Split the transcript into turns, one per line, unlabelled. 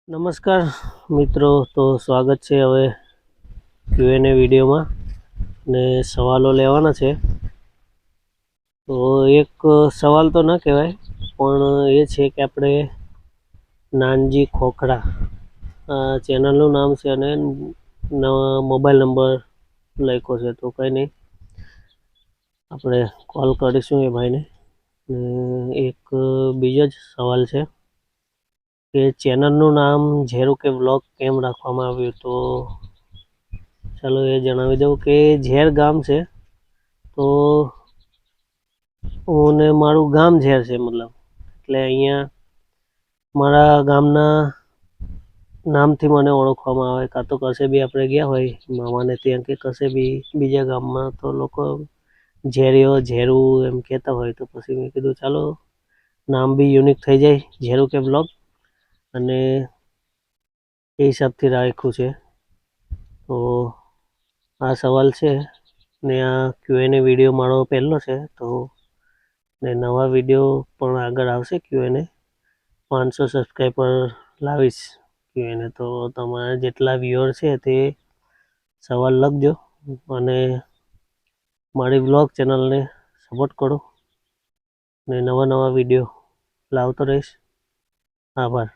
નમસ્કાર મિત્રો, તો સ્વાગત છે હવે ક્યુએનએ વિડીયોમાં ને સવાલો લેવાના છે. તો એક સવાલ તો ના કહેવાય, પણ એ છે કે આપણે નાનજી ખોખરા ચેનલનું નામ છે અને મોબાઈલ નંબર લખ્યો છે. તો કંઈ નહીં, આપણે કોલ કરીશું એ ભાઈને. એક બીજો જ સવાલ છે કે ચેનલનું નામ ઝેરું કે વ્લોગ કેમ રાખવામાં આવ્યું. તો ચાલો એ જણાવી દઉં કે ઝેર ગામ છે, તો હું ને મારું ગામ ઝેર છે, મતલબ એટલે અહીંયા મારા ગામના નામથી મને ઓળખવામાં આવે. કાં તો કશે બી આપણે ગયા હોય મામાને ત્યાં કે કશે બી બીજા ગામમાં, તો લોકો ઝેરીઓ ઝેરું એમ કહેતા હોય. તો પછી મેં કીધું ચાલો નામ બી યુનિક થઈ જાય, ઝેરું કે વ્લોગ, અને એ હિસાબથી રાખ્યું છે. તો આ સવાલ છે ને આ ક્યુએનએ વિડીયો મારો પહેલો છે. તો ને નવા વિડીયો પણ આગળ આવશે ક્યુએનએ. 500 સબસ્ક્રાઈબર લાવીશ ક્યુએનએ. તો તમારા જેટલા વ્યુઅર છે તે સવાલ લખજો અને મારી વ્લોગ ચેનલને સપોર્ટ કરો ને નવા વિડીયો લાવતો રહીશ. આભાર.